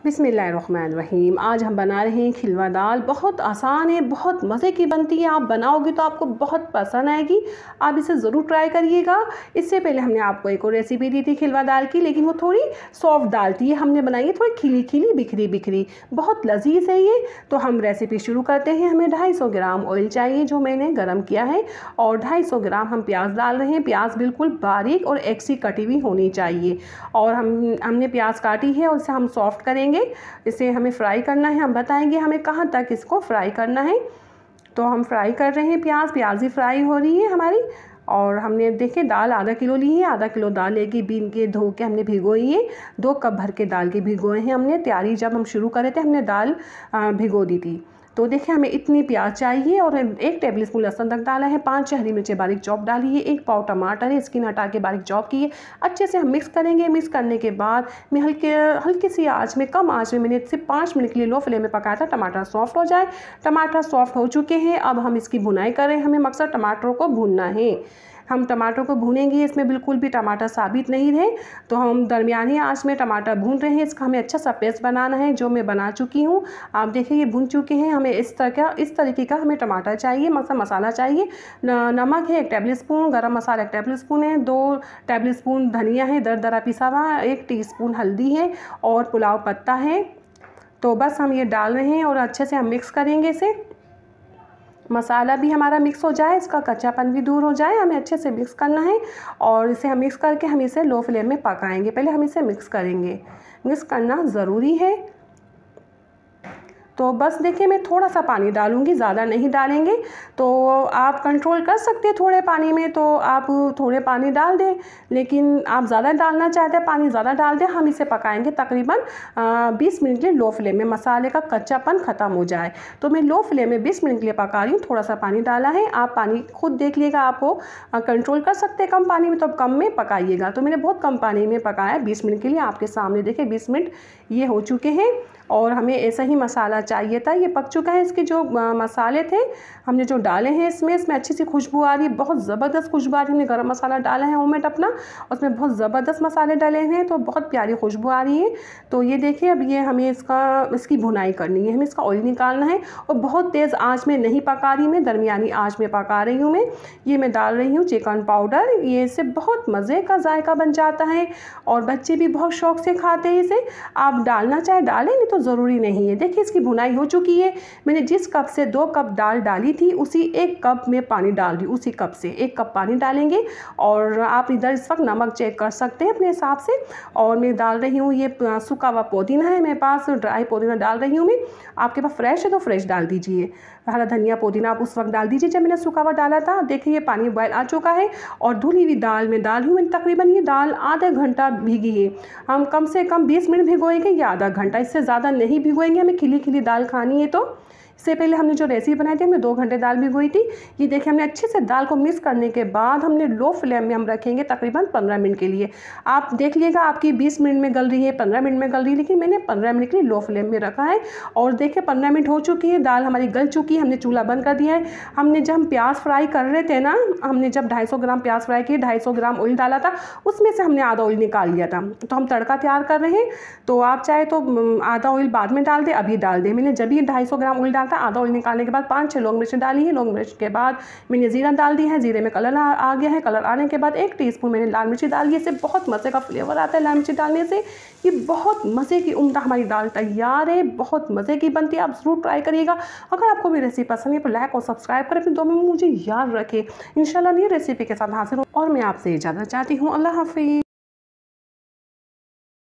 बिस्मिल्लाहिर्रहमानिर्रहीम। आज हम बना रहे हैं खिलवा दाल। बहुत आसान है, बहुत मज़े की बनती है। आप बनाओगे तो आपको बहुत पसंद आएगी। आप इसे ज़रूर ट्राई करिएगा। इससे पहले हमने आपको एक और रेसिपी दी थी खिलवा दाल की, लेकिन वो थोड़ी सॉफ्ट दाल थी। हमने बनाई है थोड़ी खिली खिली, बिखरी बिखरी, बहुत लजीज है ये। तो हम रेसिपी शुरू करते हैं। हमें 250 ग्राम ऑयल चाहिए जो मैंने गर्म किया है, और 250 ग्राम हम प्याज डाल रहे हैं। प्याज बिल्कुल बारीक और एक सी कटी हुई होनी चाहिए। और हमने प्याज काटी है और इसे हम सॉफ्ट करेंगे। इसे हमें फ्राई करना है। हम बताएंगे हमें कहाँ तक इसको फ्राई करना है। तो हम फ्राई कर रहे हैं प्याज ही फ्राई हो रही है हमारी। और हमने देखिए दाल आधा किलो ली है। आधा किलो दाल लेके बीन के धो के हमने भिगोई है। 2 कप भर के दाल के भिगोए हैं हमने। तैयारी जब हम शुरू करे थे हमने दाल भिगो दी थी। तो देखिए हमें इतनी प्याज चाहिए, और 1 टेबल स्पून लहसुन तक डाला है। 5 हरी मिर्चें बारीक चॉप डाली है। 1 पाव टमाटर है, स्किन हटा के बारीक चॉप की है। अच्छे से हम मिक्स करेंगे। मिक्स करने के बाद मैं हल्की सी आंच में, कम आंच में मैंने सिर्फ 5 मिनट के लिए लो फ्लेम में पकाया था। टमाटर सॉफ्ट हो जाए। टमाटर सॉफ्ट हो चुके हैं। अब हम इसकी भुनाई करें। हमें मकसद टमाटरों को भूनना है। हम टमाटर को भूनेंगे, इसमें बिल्कुल भी टमाटर साबित नहीं रहे। तो हम दरमियानी आंच में टमाटर भून रहे हैं। इसका हमें अच्छा सा पेस्ट बनाना है, जो मैं बना चुकी हूँ। आप देखिए ये भून चुके हैं। हमें इस तरीके का हमें टमाटर चाहिए। मसाला चाहिए। नमक है 1 टेबल स्पून, गरम मसाला 1 टेबल स्पून है, 2 टेबल स्पून धनिया है दरदरा पिसा हुआ, 1 टीस्पून हल्दी है, और पुलाव पत्ता है। तो बस हम ये डाल रहे हैं और अच्छे से हम मिक्स करेंगे इसे। मसाला भी हमारा मिक्स हो जाए, इसका कच्चापन भी दूर हो जाए। हमें अच्छे से मिक्स करना है, और इसे हम मिक्स करके हम इसे लो फ्लेम में पकाएंगे। पहले हम इसे मिक्स करेंगे। मिक्स करना ज़रूरी है। तो बस देखिए मैं थोड़ा सा पानी डालूंगी, ज़्यादा नहीं डालेंगे। तो आप कंट्रोल कर सकते हैं थोड़े पानी में, तो आप थोड़े पानी डाल दें। लेकिन आप ज़्यादा डालना चाहते हैं, पानी ज़्यादा डाल दें। हम इसे पकाएंगे तकरीबन 20 मिनट के लिए लो फ्लेम में, मसाले का कच्चापन ख़त्म हो जाए। तो मैं लो फ्लेम में 20 मिनट के लिए पका रही हूँ। थोड़ा सा पानी डाला है। आप पानी खुद देख लीजिएगा, आपको कंट्रोल कर सकते हैं कम पानी में, तो अब कम में पकाइएगा। तो मैंने बहुत कम पानी में पकाया 20 मिनट के लिए। आपके सामने देखिए 20 मिनट ये हो चुके हैं, और हमें ऐसा ही मसाला चाहिए था। ये पक चुका है। इसके जो मसाले थे हमने जो डाले हैं इसमें अच्छी सी खुशबू आ रही है, बहुत ज़बरदस्त खुशबू आ रही है। हमने गरम मसाला डाला है होममेड अपना, उसमें बहुत ज़बरदस्त मसाले डाले हैं, तो बहुत प्यारी खुशबू आ रही है। तो ये देखिए अब ये हमें इसकी भुनाई करनी है। हमें इसका ऑयल निकालना है, और बहुत तेज़ आँच में नहीं पका रही मैं, दरमियानी आँच में पका रही हूँ मैं। ये मैं डाल रही हूँ चिकन पाउडर। ये इससे बहुत मज़े का जायका बन जाता है, और बच्चे भी बहुत शौक से खाते हैं इसे। आप डालना चाहे डालें, नहीं तो ज़रूरी नहीं है। देखिए इसकी भुनाई हो चुकी है। मैंने जिस कप से 2 कप दाल डाली थी, उसी 1 कप में पानी डाल दी। उसी कप से 1 कप पानी डालेंगे। और आप इधर इस वक्त नमक चेक कर सकते हैं अपने हिसाब से। और मैं डाल रही हूँ ये सूखा हुआ पुदीना है मेरे पास, ड्राई पुदीना डाल रही हूँ मैं। आपके पास फ्रेश है तो फ्रेश डाल दीजिए। हरा धनिया पुदीना आप उस वक्त डाल दीजिए जब मैंने सूखा हुआ डाला था। देखिए ये पानी बॉयल आ चुका है, और धुली हुई दाल में डाल हूँ मैंने। तकरीबन ये दाल आधा घंटा भीगी है। हम कम से कम 20 मिनट भिगोएंगे या आधा घंटा, इससे ज़्यादा नहीं भिगोएंगे। हमें खिली खिली दाल खानी है। तो इससे पहले हमने जो रेसिपी बनाई थी, हमने 2 घंटे दाल भिगोई थी। ये देखिए हमने अच्छे से दाल को मिक्स करने के बाद हमने लो फ्लेम में हम रखेंगे तकरीबन 15 मिनट के लिए। आप देख लीजिएगा आपकी 20 मिनट में गल रही है, 15 मिनट में गल रही है, लेकिन मैंने 15 मिनट के लिए लो फ्लेम में रखा है। और देखिए 15 मिनट हो चुकी है, दाल हमारी गल चुकी है। हमने चूल्हा बंद कर दिया है। हमने जब हम प्याज फ्राई कर रहे थे ना, हमने जब 250 ग्राम प्याज फ्राई किए, 250 ग्राम ऑयल डाला था, उसमें से हमने आधा ऑयल निकाल लिया था। तो हम तड़का तैयार कर रहे हैं। तो आप चाहे तो आधा ऑयल बाद में डाल दें, अभी डाल दें। मैंने जब ही 250 ग्राम ऑयल डालता, आधा ऑयल निकालने के बाद 5-6 लौंग मिर्च डाली है। लौंग मिर्च के बाद मैंने जीरा डाल दिया है। जीरे में कलर आ गया है। कलर आने के बाद 1 टीस्पून मैंने लाल मिर्ची डाल दी। इससे बहुत मज़े का फ्लेवर आता है लाल मिर्ची डालने से। ये बहुत मज़े की उम्दा हमारी दाल तैयार है। बहुत मज़े की बनती है। आप ज़रूर ट्राई करिएगा। अगर आपको मेरी रेसिपी पसंद है तो लाइक और सब्सक्राइब करें। फिर 2 में मुझे याद रखें। इंशाल्लाह नई रेसिपी के साथ हाजिर हूँ, और मैं आपसे इजाज़त चाहती हूँ। अल्लाह हाफ़िज़।